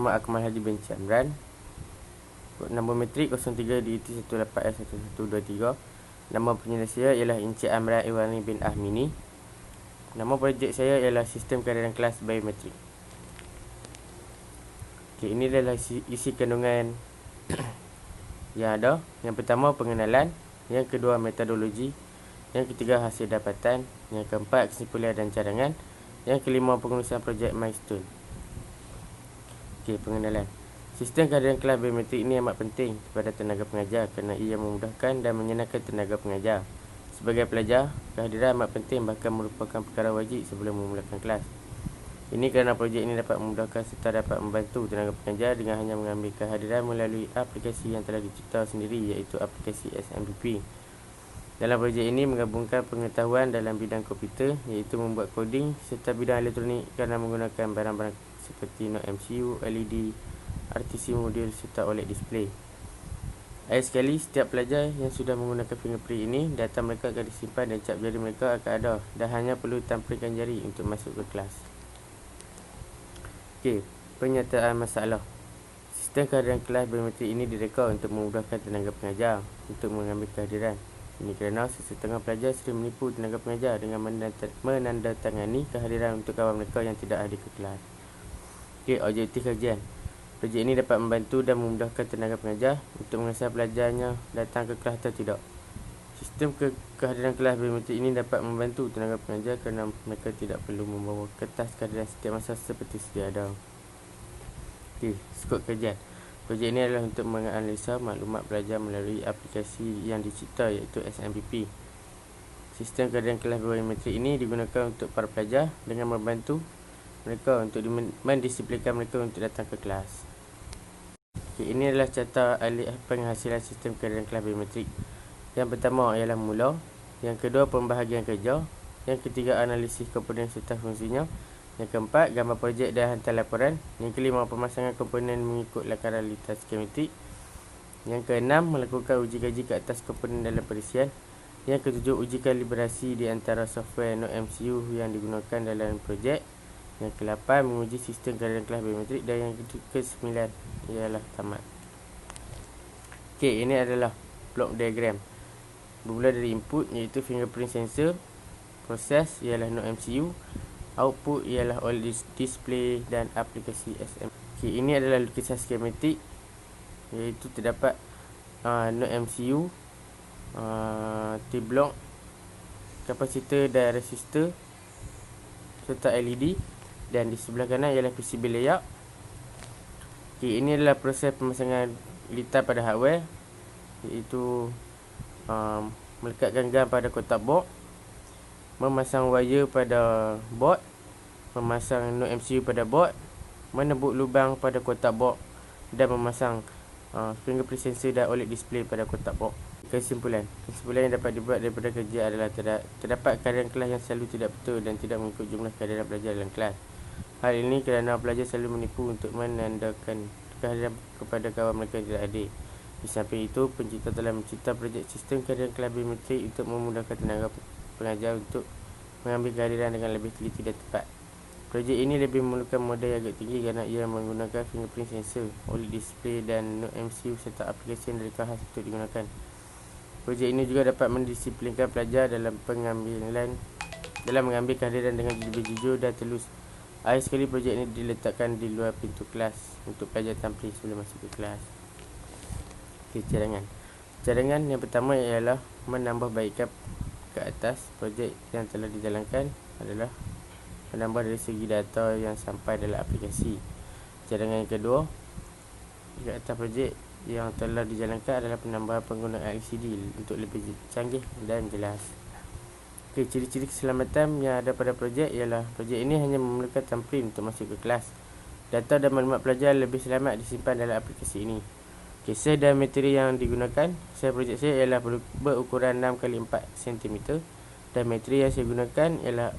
Muhammad Akmal Haji bin Camran. Nombor metrik 03 DET 18F1123. Nama penyelesaian saya ialah Encik Amran Iwani bin Ahmini. Nama projek saya ialah Sistem Kehadiran Kelas Biometrik. Okey, ini adalah isi kandungan yang ada. Yang pertama, pengenalan. Yang kedua, metodologi. Yang ketiga, hasil dapatan. Yang keempat, kesimpulan dan cadangan. Yang kelima, pengurusan projek milestone. Okey, pengenalan. Sistem kehadiran kelas biometrik ini amat penting kepada tenaga pengajar kerana ia memudahkan dan menyenangkan tenaga pengajar. Sebagai pelajar, kehadiran amat penting, bahkan merupakan perkara wajib sebelum memulakan kelas. Ini kerana projek ini dapat memudahkan serta dapat membantu tenaga pengajar dengan hanya mengambil kehadiran melalui aplikasi yang telah dicipta sendiri, iaitu aplikasi SMPP. Dalam projek ini menggabungkan pengetahuan dalam bidang komputer, iaitu membuat koding, serta bidang elektronik kerana menggunakan barang-barang seperti NOT MCU, LED, RTC modul serta OLED display. Akhir sekali, setiap pelajar yang sudah menggunakan fingerprint ini, data mereka akan disimpan dan cap jari mereka akan ada dan hanya perlu tampilkan jari untuk masuk ke kelas. Okey, penyataan masalah. Sistem kehadiran kelas biometrik ini direka untuk memudahkan tenaga pengajar untuk mengambil kehadiran. Ini kerana sesetengah pelajar sering menipu tenaga pengajar dengan menandatangani kehadiran untuk kawan mereka yang tidak hadir ke kelas. Okey, objektif kajian. Projek ini dapat membantu dan memudahkan tenaga pengajar untuk mengasah pelajarnya datang ke kelas atau tidak. Sistem kehadiran kelas biometrik ini dapat membantu tenaga pengajar kerana mereka tidak perlu membawa kertas kehadiran setiap masa seperti sedia ada. Okey, skop kajian. Projek ini adalah untuk menganalisa maklumat pelajar melalui aplikasi yang dicipta, iaitu SMPP. Sistem kehadiran kelas biometrik ini digunakan untuk para pelajar dengan membantu mereka untuk mendisiplinkan mereka untuk datang ke kelas. Okay, ini adalah carta alih penghasilan sistem kehadiran kelas biometrik. Yang pertama ialah mula. Yang kedua, pembahagian kerja. Yang ketiga, analisis komponen serta fungsinya. Yang keempat, gambar projek dan hantar laporan. Yang kelima, pemasangan komponen mengikut lakaran lintas skematik. Yang keenam, melakukan uji kaji ke atas komponen dalam perisian. Yang ketujuh, uji kalibrasi di antara software NOT MCU yang digunakan dalam projek. Yang ke-8, menguji sistem kehadiran kelas biometrik. Dan yang ke-9 ialah tamat. Okey, ini adalah block diagram. Bermula dari input, iaitu fingerprint sensor. Proses ialah NOT MCU. Output ialah OLED display dan aplikasi SM. Okey, ini adalah lukisan skematik, iaitu terdapat NOT MCU, T-block, kapasitor dan resistor serta LED. Dan di sebelah kanan ialah PCB layout. Okay, ini adalah proses pemasangan litar pada hardware, iaitu melekatkan gam pada kotak board, memasang wire pada board, memasang NOT MCU pada board, menebuk lubang pada kotak board dan memasang fingerprint sensor dan OLED display pada kotak board. Kesimpulan yang dapat dibuat daripada kerja adalah terdapat kehadiran kelas yang selalu tidak betul dan tidak mengikut jumlah kehadiran pelajar dalam kelas. Hal ini kerana pelajar selalu menipu untuk menandakan kehadiran kepada kawan mereka yang tidak hadir. Di samping itu, pencipta telah mencipta projek sistem kehadiran kelas biometrik untuk memudahkan tenaga pengajar untuk mengambil kehadiran dengan lebih teliti dan tepat. Projek ini lebih memerlukan modal yang agak tinggi kerana ia menggunakan fingerprint sensor, OLED display dan NOT MCU serta aplikasi yang direka khas untuk digunakan. Projek ini juga dapat mendisiplinkan pelajar dalam mengambil kehadiran dengan lebih jujur dan telus. Akhir sekali, projek ini diletakkan di luar pintu kelas untuk pelajar tampil sebelum masuk ke kelas. Okay, cadangan yang pertama ialah menambah baikkan ke atas. Projek yang telah dijalankan adalah menambah dari segi data yang sampai dalam aplikasi. Cadangan yang kedua ke atas projek yang telah dijalankan adalah penambahan penggunaan LCD untuk lebih canggih dan jelas. Okay, ciri-ciri keselamatan yang ada pada projek ialah projek ini hanya memerlukan thumbprint untuk masuk ke kelas. Data dan maklumat pelajar lebih selamat disimpan dalam aplikasi ini. Okay, sel dan materi yang digunakan. Sel projek saya ialah berukuran 6x4 cm dan materi yang saya gunakan ialah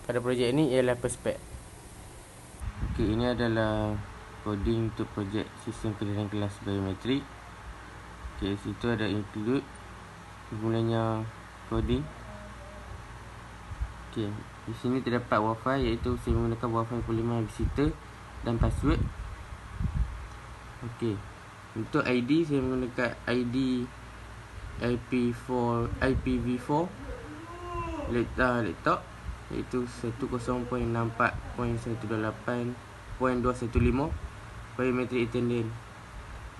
pada projek ini ialah Perspex. Okay, ini adalah coding untuk projek sistem kehadiran kelas biometrik. Okay, situ ada include mulanya coding. Okey, di sini terdapat wifi, iaitu saya menggunakan wifi 5 visitor dan password. Okey. Untuk ID saya menggunakan ID IPv4 laptop iaitu 10.64.128.215 biometric attendant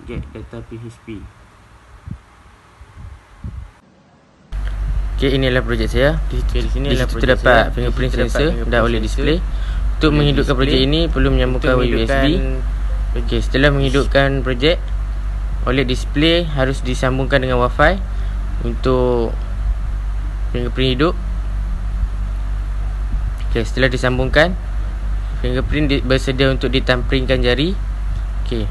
get data PHP. Okey, inilah projek saya. Di sini terdapat fingerprint sensor dan OLED display. Untuk menghidupkan projek ini perlu menyambungkan USB. Okey, setelah menghidupkan projek, OLED display harus disambungkan dengan Wi-Fi untuk fingerprint hidup. Okey, setelah disambungkan, fingerprint bersedia untuk ditampringkan jari. Okey.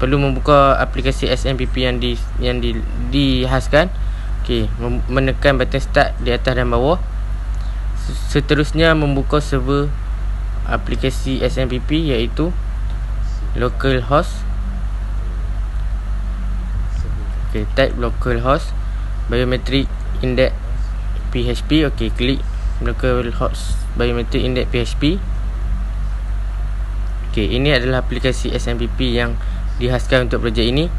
Perlu membuka aplikasi SMPP yang dihaskan. Okey, menekan button start di atas dan bawah. Seterusnya membuka server aplikasi SMPP iaitu localhost. Okey, type localhost biometric index PHP. Okey, klik localhost biometric index PHP. Okey, ini adalah aplikasi SMPP yang dihaskan untuk projek ini.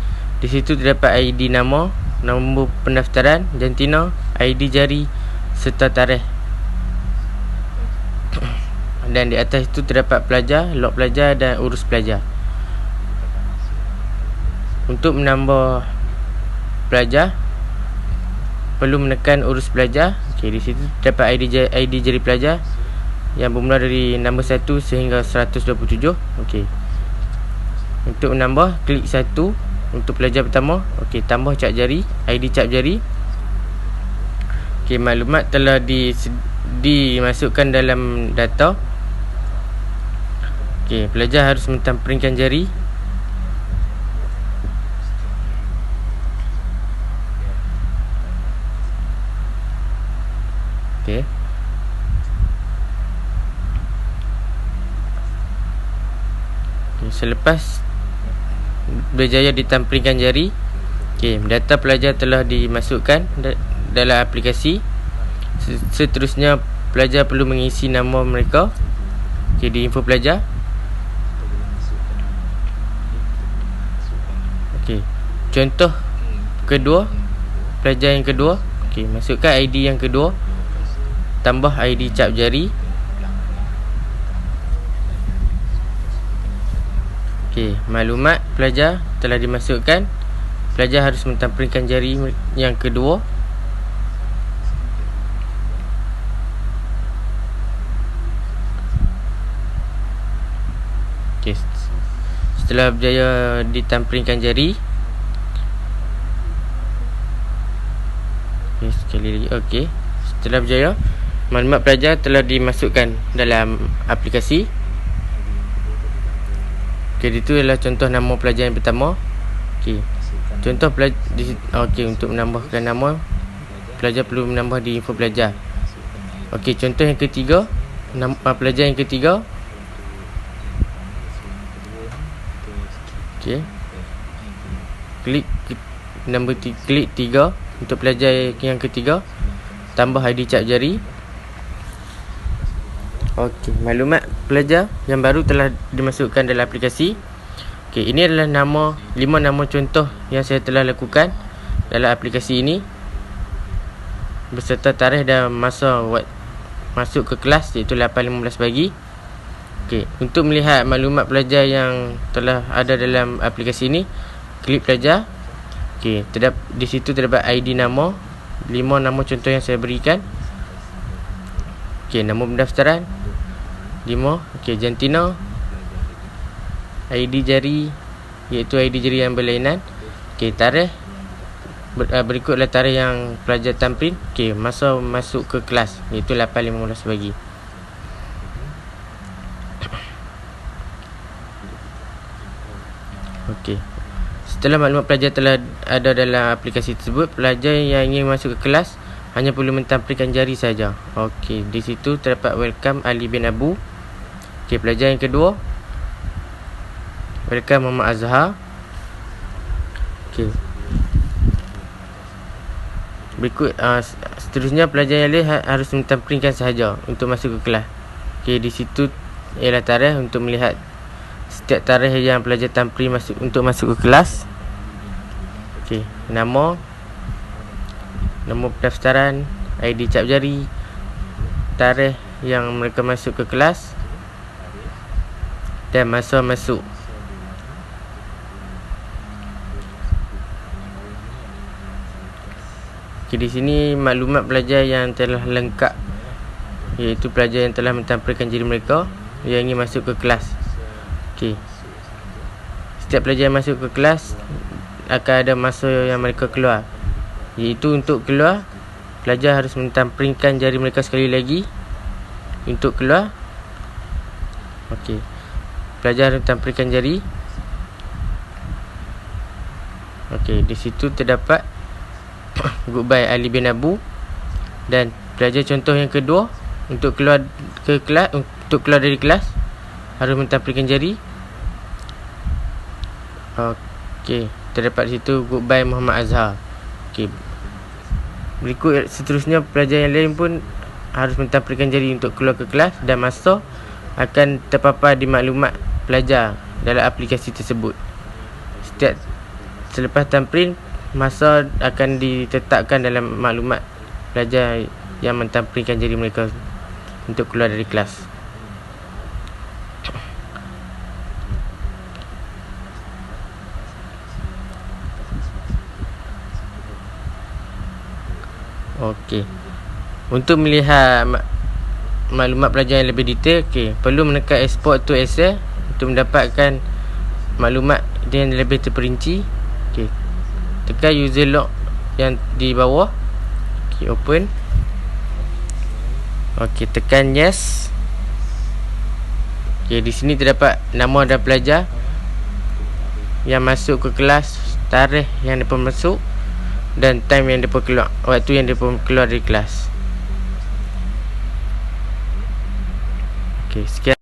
Di situ terdapat ID nama, nombor pendaftaran, jantina, ID jari serta tarikh. Dan di atas itu terdapat pelajar, log pelajar dan urus pelajar. Untuk menambah pelajar, perlu menekan urus pelajar. Okey, di situ terdapat ID jari pelajar yang bermula dari nombor 1 sehingga 127. Okey. Untuk menambah, klik 1 untuk pelajar pertama. Okey, tambah cap jari, ID cap jari. Okey, maklumat telah dimasukkan dalam data. Okey, pelajar harus mentampringkan jari. Okey. Selepas berjaya ditampringkan jari, okey, data pelajar telah dimasukkan dalam aplikasi. Seterusnya pelajar perlu mengisi nama mereka. Okey, di info pelajar. Okey, contoh kedua, pelajar yang kedua. Okey, masukkan ID yang kedua, tambah ID cap jari. Okey, maklumat pelajar telah dimasukkan. Pelajar harus mentampringkan jari yang kedua. Okey, setelah berjaya ditampringkan jari, okey, sekali lagi. Okey, setelah berjaya, maklumat pelajar telah dimasukkan dalam aplikasi. Okey, itu adalah contoh nama pelajar yang pertama. Okey, contoh pelajar okey, untuk menambahkan nama, pelajar perlu menambah di info pelajar. Okey, contoh yang ketiga, pelajar yang ketiga. Okey, klik klik 3 untuk pelajar yang ketiga, tambah ID cap jari. Okey, maklumat pelajar yang baru telah dimasukkan dalam aplikasi. Okey, ini adalah 5 nama contoh yang saya telah lakukan dalam aplikasi ini beserta tarikh dan masa masuk ke kelas iaitu 8.15 pagi. Okey, untuk melihat maklumat pelajar yang telah ada dalam aplikasi ini, klik pelajar. Okey, di situ terdapat ID nama, 5 nama contoh yang saya berikan. Okey, nama pendaftaran 5. Okey, jantina, ID jari iaitu ID jari yang berlainan. Okey, tarikh berikutlah tarikh yang pelajar tamprin. Okey, masa masuk ke kelas iaitu 8.15 pagi. Okey, setelah maklumat pelajar telah ada dalam aplikasi tersebut, pelajar yang ingin masuk ke kelas hanya perlu mentampilkan jari saja. Okey, di situ terdapat welcome Ali bin Abu. Okey, pelajar yang kedua, welcome Muhammad Azhar. Okey, berikut seterusnya pelajar yang lain harus mentampilkan sahaja untuk masuk ke kelas. Okey, di situ ialah tarikh untuk melihat setiap tarikh yang pelajar tampri untuk masuk ke kelas. Okey, nama pendaftaran, ID cap jari, tarikh yang mereka masuk ke kelas dan masa masuk. Okey, di sini maklumat pelajar yang telah lengkap, iaitu pelajar yang telah mentampilkan diri mereka yang ingin masuk ke kelas. Okey, setiap pelajar yang masuk ke kelas akan ada masa yang mereka keluar, iaitu untuk keluar pelajar harus mentampilkan jari mereka sekali lagi untuk keluar. Okey, pelajar harus mentampilkan jari. Okey, di situ terdapat goodbye Ali bin Abu. Dan pelajar contoh yang kedua, untuk keluar ke kelas, untuk keluar dari kelas harus mentampilkan jari. Okey, terdapat di situ goodbye Muhammad Azhar. Okey, berikut seterusnya pelajar yang lain pun harus mentampilkan jari untuk keluar ke kelas, dan masa akan terpapar di maklumat pelajar dalam aplikasi tersebut. Selepas tamprin, masa akan ditetapkan dalam maklumat pelajar yang mentampilkan jari mereka untuk keluar dari kelas. Okey, untuk melihat maklumat pelajar yang lebih detail, perlu menekan export to Excel untuk mendapatkan maklumat yang lebih terperinci. Tekan user log yang di bawah. Open. Tekan yes. Di sini terdapat nama dan pelajar yang masuk ke kelas, tarikh yang mereka masuk, dan time yang mereka keluar, waktu yang mereka keluar dari kelas. Sekian.